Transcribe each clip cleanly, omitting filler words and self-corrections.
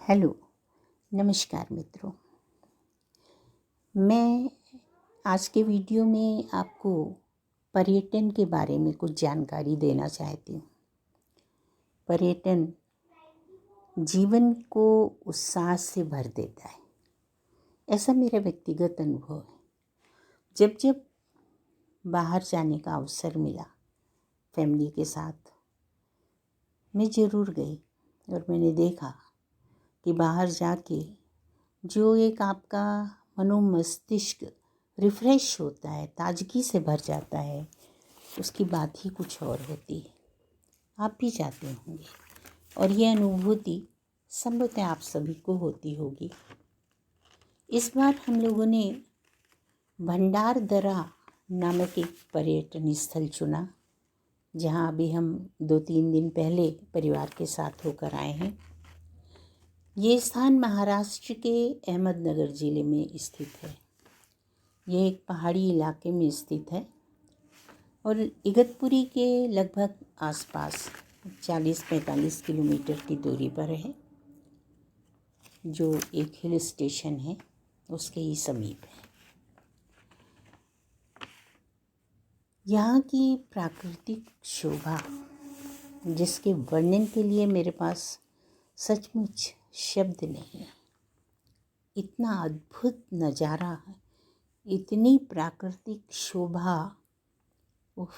Hello, नमस्कार मित्रों। मैं आज के वीडियो में आपको पर्यटन के बारे में कुछ जानकारी देना चाहती हूँ। पर्यटन जीवन को उत्साह से भर देता है, ऐसा मेरा व्यक्तिगत अनुभव है। जब जब बाहर जाने का अवसर मिला फैमिली के साथ, मैं ज़रूर गई और मैंने देखा कि बाहर जाके जो एक आपका मनोमस्तिष्क रिफ़्रेश होता है, ताजगी से भर जाता है, उसकी बात ही कुछ और होती है। आप भी जाते होंगे और ये अनुभूति संभवतः आप सभी को होती होगी। इस बार हम लोगों ने भंडारदरा नामक एक पर्यटन स्थल चुना, जहाँ अभी हम 2-3 दिन पहले परिवार के साथ होकर आए हैं। ये स्थान महाराष्ट्र के अहमदनगर ज़िले में स्थित है। यह एक पहाड़ी इलाके में स्थित है और इगतपुरी के लगभग आसपास 40-45 किलोमीटर की दूरी पर है, जो एक हिल स्टेशन है, उसके ही समीप है। यहाँ की प्राकृतिक शोभा, जिसके वर्णन के लिए मेरे पास सचमुच शब्द नहीं है। इतना अद्भुत नज़ारा है, इतनी प्राकृतिक शोभा, उफ,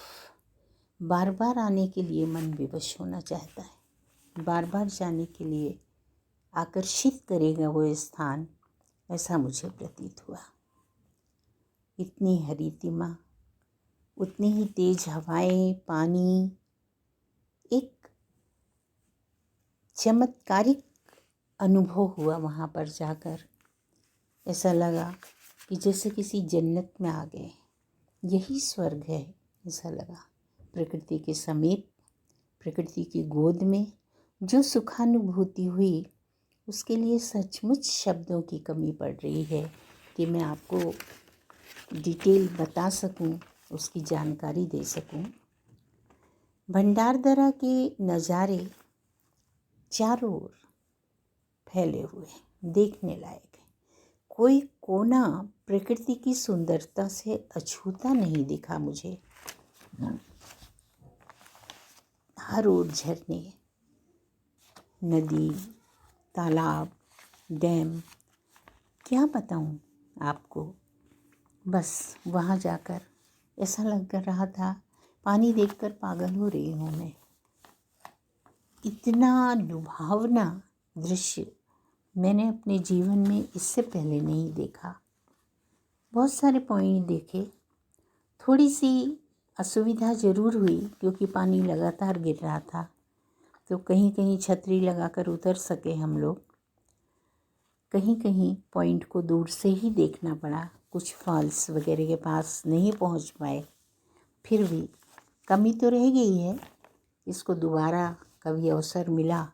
बार बार आने के लिए मन विवश होना चाहता है। बार बार जाने के लिए आकर्षित करेगा वो स्थान, ऐसा मुझे प्रतीत हुआ। इतनी हरितिमा, उतनी ही तेज हवाएं, पानी, एक चमत्कारिक अनुभव हुआ वहाँ पर जाकर। ऐसा लगा कि जैसे किसी जन्नत में आ गए, यही स्वर्ग है, ऐसा लगा। प्रकृति के समीप, प्रकृति की गोद में जो सुखानुभूति हुई, उसके लिए सचमुच शब्दों की कमी पड़ रही है कि मैं आपको डिटेल बता सकूं, उसकी जानकारी दे सकूं। भंडारदरा के नज़ारे चारों ओर फैले हुए हैं, देखने लायक है। कोई कोना प्रकृति की सुंदरता से अछूता नहीं दिखा मुझे। हर ओर झरने, नदी, तालाब, डैम, क्या बताऊं आपको। बस वहाँ जाकर ऐसा लग रहा था, पानी देखकर पागल हो रही हूँ मैं। इतना लुभावना दृश्य मैंने अपने जीवन में इससे पहले नहीं देखा। बहुत सारे पॉइंट देखे, थोड़ी सी असुविधा ज़रूर हुई क्योंकि पानी लगातार गिर रहा था, तो कहीं कहीं छतरी लगाकर उतर सके हम लोग, कहीं कहीं पॉइंट को दूर से ही देखना पड़ा, कुछ फॉल्स वगैरह के पास नहीं पहुंच पाए। फिर भी कमी तो रह गई है, इसको दोबारा कभी अवसर मिला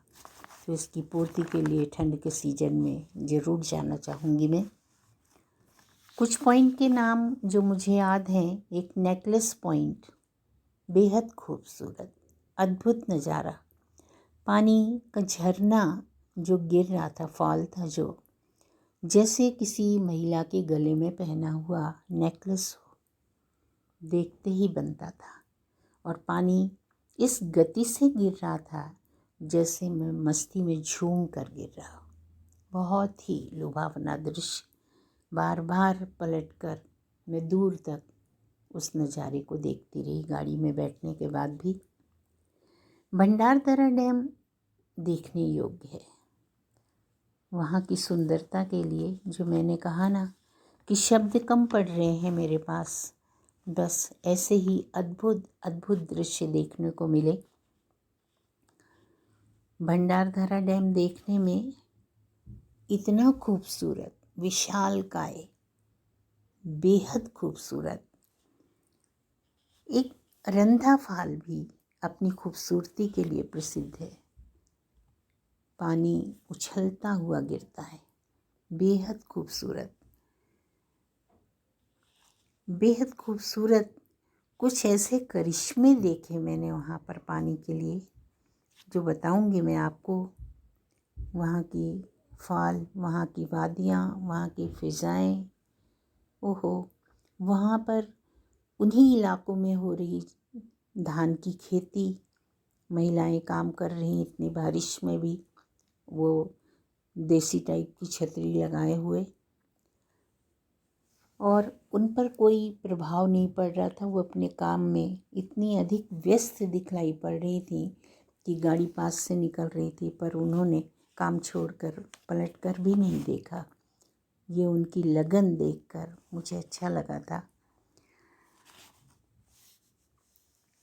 तो इसकी पूर्ति के लिए ठंड के सीज़न में ज़रूर जाना चाहूँगी मैं। कुछ पॉइंट के नाम जो मुझे याद हैं, एक नेकलेस पॉइंट, बेहद खूबसूरत, अद्भुत नज़ारा, पानी का झरना जो गिर रहा था, फॉल था जो, जैसे किसी महिला के गले में पहना हुआ नेकलेस हो, देखते ही बनता था। और पानी इस गति से गिर रहा था जैसे मैं मस्ती में झूम कर गिर रहा हूँ। बहुत ही लुभावना दृश्य। बार बार पलटकर मैं दूर तक उस नज़ारे को देखती रही, गाड़ी में बैठने के बाद भी। भंडारदरा डैम देखने योग्य है। वहाँ की सुंदरता के लिए, जो मैंने कहा ना कि शब्द कम पड़ रहे हैं मेरे पास, बस ऐसे ही अद्भुत अद्भुत दृश्य देखने को मिले। भंडारदरा डैम देखने में इतना खूबसूरत, विशालकाय, बेहद खूबसूरत। एक रंधा फाल भी अपनी खूबसूरती के लिए प्रसिद्ध है। पानी उछलता हुआ गिरता है, बेहद खूबसूरत, बेहद खूबसूरत। कुछ ऐसे करिश्मे देखे मैंने वहाँ पर पानी के लिए, जो बताऊंगी मैं आपको। वहाँ की फॉल, वहाँ की वादियाँ, वहाँ की फ़िज़ाएँ, ओहो! वहाँ पर उन्हीं इलाकों में हो रही धान की खेती, महिलाएं काम कर रही इतनी बारिश में भी, वो देसी टाइप की छतरी लगाए हुए, और उन पर कोई प्रभाव नहीं पड़ रहा था। वो अपने काम में इतनी अधिक व्यस्त दिखलाई पड़ रही थी कि गाड़ी पास से निकल रही थी, पर उन्होंने काम छोड़कर पलटकर भी नहीं देखा। ये उनकी लगन देखकर मुझे अच्छा लगा था।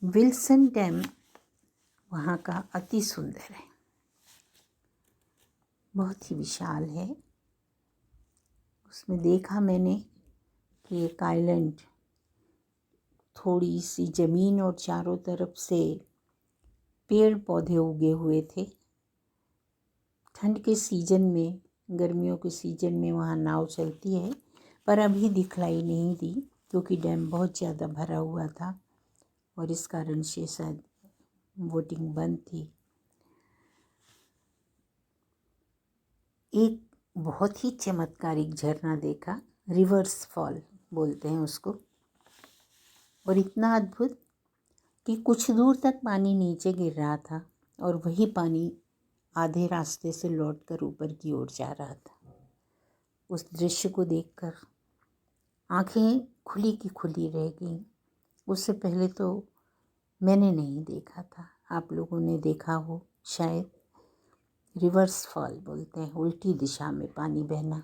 विल्सन डैम वहाँ का अति सुंदर है, बहुत ही विशाल है। उसमें देखा मैंने कि एक आइलैंड, थोड़ी सी ज़मीन और चारों तरफ से पेड़ पौधे उगे हुए थे। ठंड के सीज़न में, गर्मियों के सीज़न में वहाँ नाव चलती है, पर अभी दिखलाई नहीं दी क्योंकि डैम बहुत ज़्यादा भरा हुआ था और इस कारण से शायद बोटिंग बंद थी। एक बहुत ही चमत्कारिक झरना देखा, रिवर्स फॉल बोलते हैं उसको, और इतना अद्भुत कि कुछ दूर तक पानी नीचे गिर रहा था और वही पानी आधे रास्ते से लौटकर ऊपर की ओर जा रहा था। उस दृश्य को देखकर आंखें खुली की खुली रह गईं। उससे पहले तो मैंने नहीं देखा था, आप लोगों ने देखा हो शायद। रिवर्स फॉल बोलते हैं, उल्टी दिशा में पानी बहना।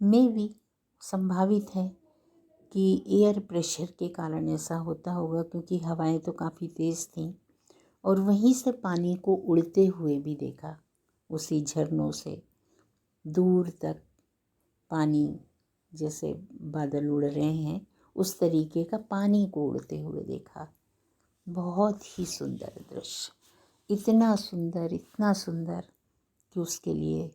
में भी संभावित है कि एयर प्रेशर के कारण ऐसा होता होगा, क्योंकि हवाएं तो काफ़ी तेज़ थीं और वहीं से पानी को उड़ते हुए भी देखा। उसी झरनों से दूर तक पानी, जैसे बादल उड़ रहे हैं उस तरीके का पानी को उड़ते हुए देखा। बहुत ही सुंदर दृश्य, इतना सुंदर कि उसके लिए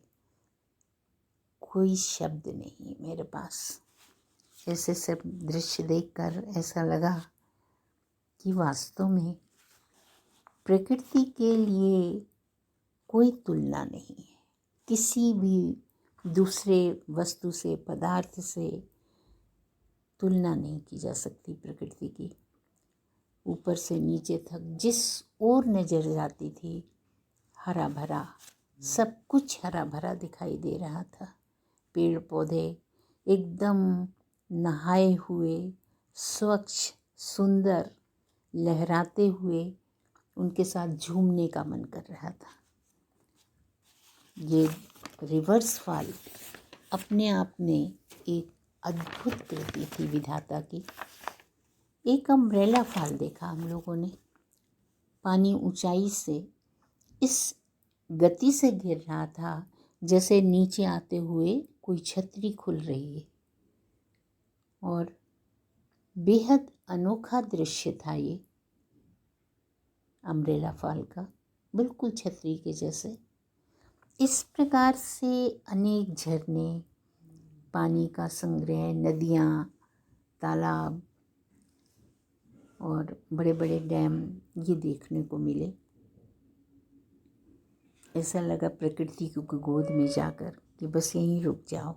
कोई शब्द नहीं मेरे पास। ऐसे सब दृश्य देखकर ऐसा लगा कि वास्तव में प्रकृति के लिए कोई तुलना नहीं है। किसी भी दूसरे वस्तु से, पदार्थ से तुलना नहीं की जा सकती प्रकृति की। ऊपर से नीचे तक जिस ओर नज़र जाती थी, हरा भरा, सब कुछ हरा भरा दिखाई दे रहा था। पेड़ पौधे एकदम नहाए हुए, स्वच्छ, सुंदर, लहराते हुए, उनके साथ झूमने का मन कर रहा था। ये रिवर्स फॉल अपने आप में एक अद्भुत कृति थी विधाता की। एक अम्ब्रेला फॉल देखा हम लोगों ने। पानी ऊंचाई से इस गति से गिर रहा था जैसे नीचे आते हुए कोई छतरी खुल रही है, और बेहद अनोखा दृश्य था ये अम्ब्रेला फॉल का, बिल्कुल छतरी के जैसे। इस प्रकार से अनेक झरने, पानी का संग्रह, नदियाँ, तालाब और बड़े बड़े डैम ये देखने को मिले। ऐसा लगा प्रकृति की गोद में जाकर कि बस यहीं रुक जाओ,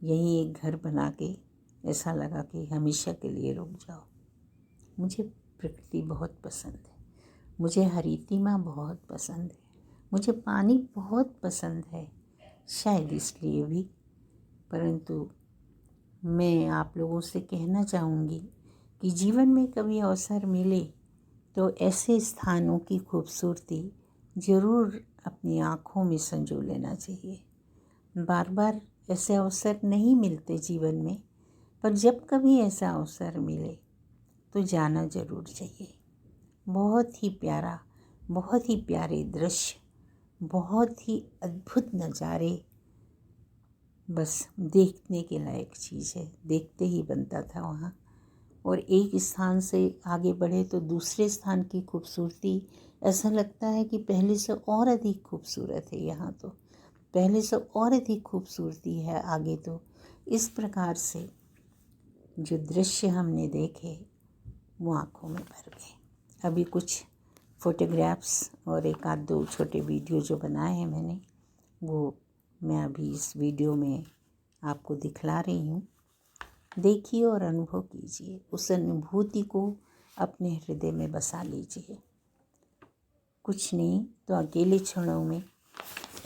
यहीं एक घर बना के ऐसा लगा कि हमेशा के लिए रुक जाओ। मुझे प्रकृति बहुत पसंद है, मुझे हरितिमा बहुत पसंद है, मुझे पानी बहुत पसंद है, शायद इसलिए भी। परंतु मैं आप लोगों से कहना चाहूँगी कि जीवन में कभी अवसर मिले तो ऐसे स्थानों की खूबसूरती ज़रूर अपनी आँखों में संजो लेना चाहिए। बार बार ऐसे अवसर नहीं मिलते जीवन में, पर जब कभी ऐसा अवसर मिले तो जाना ज़रूर चाहिए। बहुत ही प्यारा, बहुत ही प्यारे दृश्य, बहुत ही अद्भुत नज़ारे, बस देखने के लायक चीज़ है, देखते ही बनता था वहाँ। और एक स्थान से आगे बढ़े तो दूसरे स्थान की खूबसूरती ऐसा लगता है कि पहले से और अधिक खूबसूरत है। यहाँ तो पहले से और अधिक खूबसूरती है आगे। तो इस प्रकार से जो दृश्य हमने देखे वो आँखों में भर गए। अभी कुछ फ़ोटोग्राफ्स और एक आध दो छोटे वीडियो जो बनाए हैं मैंने, वो मैं अभी इस वीडियो में आपको दिखला रही हूँ। देखिए और अनुभव कीजिए, उस अनुभूति को अपने हृदय में बसा लीजिए। कुछ नहीं तो अकेले क्षणों में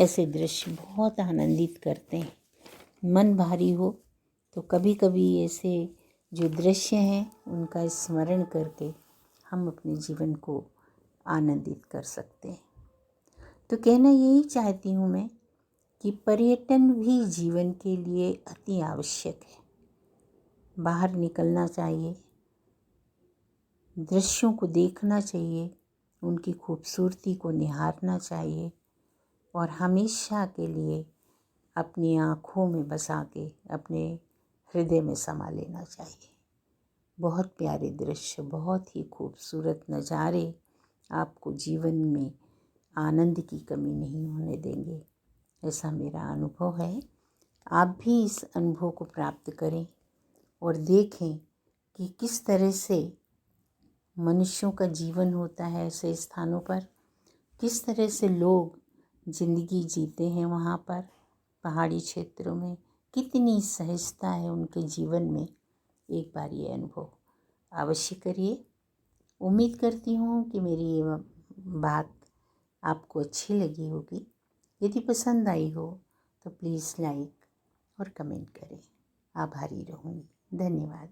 ऐसे दृश्य बहुत आनंदित करते हैं। मन भारी हो तो कभी कभी ऐसे जो दृश्य हैं उनका स्मरण करके हम अपने जीवन को आनंदित कर सकते हैं। तो कहना यही चाहती हूँ मैं कि पर्यटन भी जीवन के लिए अति आवश्यक है। बाहर निकलना चाहिए, दृश्यों को देखना चाहिए, उनकी खूबसूरती को निहारना चाहिए और हमेशा के लिए अपनी आँखों में बसा के अपने हृदय में समा लेना चाहिए। बहुत प्यारे दृश्य, बहुत ही खूबसूरत नज़ारे आपको जीवन में आनंद की कमी नहीं होने देंगे, ऐसा मेरा अनुभव है। आप भी इस अनुभव को प्राप्त करें और देखें कि किस तरह से मनुष्यों का जीवन होता है ऐसे स्थानों पर, किस तरह से लोग ज़िंदगी जीते हैं वहाँ पर पहाड़ी क्षेत्रों में, कितनी सहजता है उनके जीवन में। एक बार ये अनुभव अवश्य करिए। उम्मीद करती हूँ कि मेरी ये बात आपको अच्छी लगी होगी। यदि पसंद आई हो तो प्लीज़ लाइक और कमेंट करें। आभारी रहूँगी। धन्यवाद।